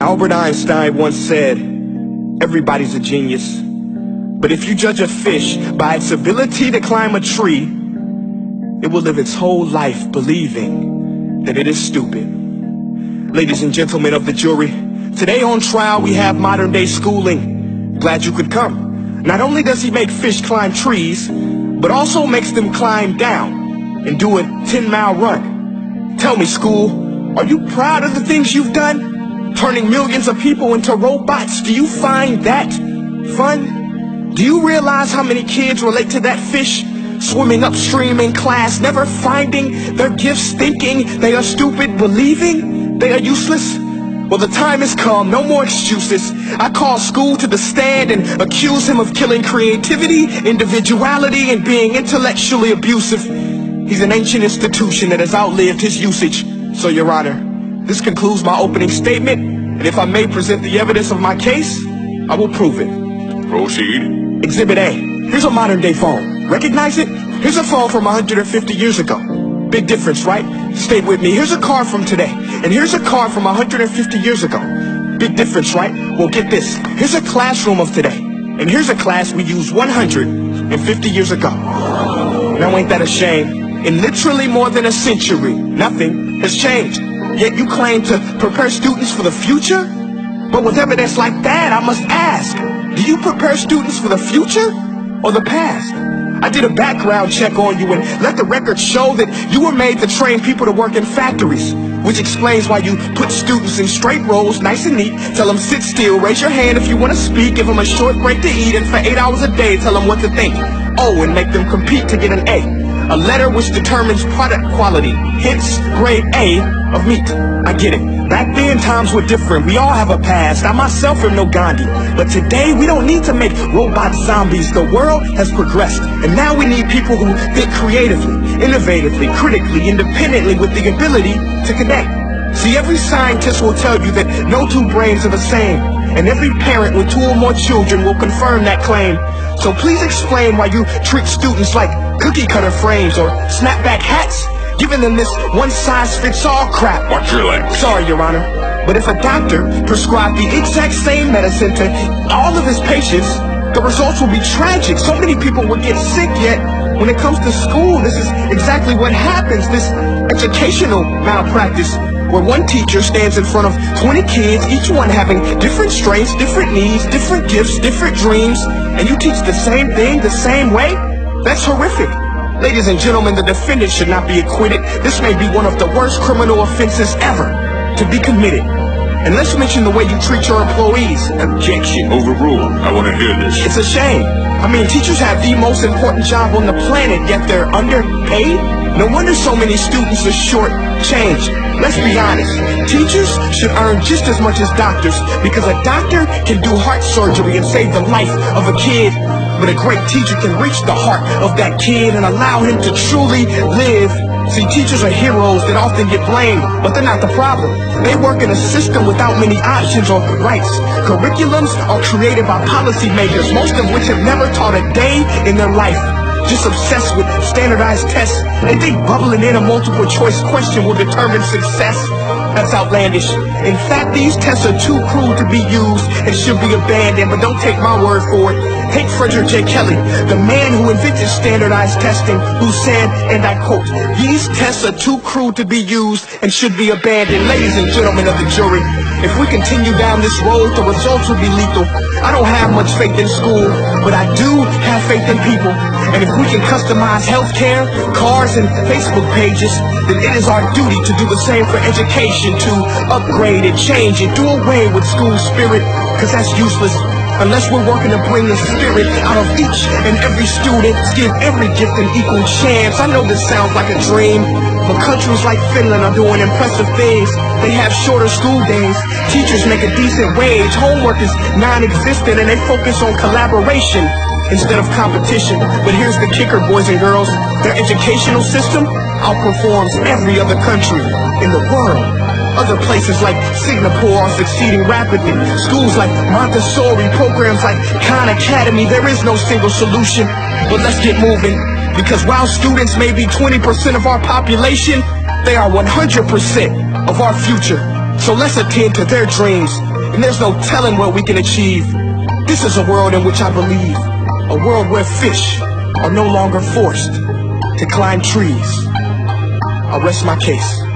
Albert Einstein once said, everybody's a genius, but if you judge a fish by its ability to climb a tree, it will live its whole life believing that it is stupid. Ladies and gentlemen of the jury, today on trial we have modern day schooling. Glad you could come. Not only does he make fish climb trees, but also makes them climb down and do a 10-mile run. Tell me, school, are you proud of the things you've done? Turning millions of people into robots, do you find that fun? Do you realize how many kids relate to that fish? Swimming upstream in class, never finding their gifts, thinking they are stupid, believing they are useless? Well, the time has come, no more excuses. I call school to the stand and accuse him of killing creativity, individuality, and being intellectually abusive. He's an ancient institution that has outlived his usage. So, Your Honor, this concludes my opening statement, and if I may present the evidence of my case, I will prove it. Proceed. Exhibit A. Here's a modern-day phone. Recognize it? Here's a phone from 150 years ago. Big difference, right? Stay with me. Here's a car from today, and here's a car from 150 years ago. Big difference, right? Well, get this. Here's a classroom of today, and here's a class we used 150 years ago. Now, ain't that a shame? In literally more than a century, nothing has changed. Yet you claim to prepare students for the future? But with evidence like that, I must ask, do you prepare students for the future or the past? I did a background check on you and let the record show that you were made to train people to work in factories, which explains why you put students in straight rows, nice and neat, tell them sit still, raise your hand if you want to speak, give them a short break to eat, and for 8 hours a day tell them what to think. Oh, and make them compete to get an A. A letter which determines product quality, hence grade A of meat. I get it. Back then times were different. We all have a past. I myself am no Gandhi. But today we don't need to make robot zombies. The world has progressed. And now we need people who think creatively, innovatively, critically, independently with the ability to connect. See, every scientist will tell you that no two brains are the same. And every parent with 2 or more children will confirm that claim. So please explain why you treat students like cookie cutter frames or snapback hats, giving them this one-size-fits-all crap. Watch your language. Sorry, Your Honor, but if a doctor prescribed the exact same medicine to all of his patients, the results will be tragic. So many people would get sick, yet when it comes to school, this is exactly what happens, this educational malpractice, where one teacher stands in front of 20 kids, each one having different strengths, different needs, different gifts, different dreams, and you teach the same thing the same way? That's horrific. Ladies and gentlemen, the defendant should not be acquitted. This may be one of the worst criminal offenses ever to be committed. And let's mention the way you treat your employees. Objection. Overruled. I want to hear this. It's a shame. I mean, teachers have the most important job on the planet, yet they're underpaid? No wonder so many students are short-changed. Let's be honest. Teachers should earn just as much as doctors, because a doctor can do heart surgery and save the life of a kid. But a great teacher can reach the heart of that kid and allow him to truly live. See, teachers are heroes that often get blamed, but they're not the problem. They work in a system without many options or rights. Curriculums are created by policymakers, most of which have never taught a day in their life. Just obsessed with standardized tests. They think bubbling in a multiple choice question will determine success. That's outlandish. In fact, these tests are too cruel to be used and should be abandoned, but don't take my word for it. Take Frederick J. Kelly, the man who invented standardized testing, who said, and I quote, "These tests are too cruel to be used and should be abandoned." Ladies and gentlemen of the jury, if we continue down this road, the results will be lethal. I don't have much faith in school, but I do have faith in people. And if we can customize healthcare, cars, and Facebook pages, then it is our duty to do the same for education, to upgrade and change and do away with school spirit, because that's useless. Unless we're working to bring the spirit out of each and every student, give every gift an equal chance. I know this sounds like a dream, but countries like Finland are doing impressive things. They have shorter school days, teachers make a decent wage, homework is non-existent, and they focus on collaboration instead of competition. But here's the kicker, boys and girls. Their educational system outperforms every other country in the world. Other places like Singapore are succeeding rapidly. Schools like Montessori, programs like Khan Academy, there is no single solution. But let's get moving, because while students may be 20% of our population, they are 100% of our future. So let's attend to their dreams and there's no telling what we can achieve. This is a world in which I believe, a world where fish are no longer forced to climb trees. I'll rest my case.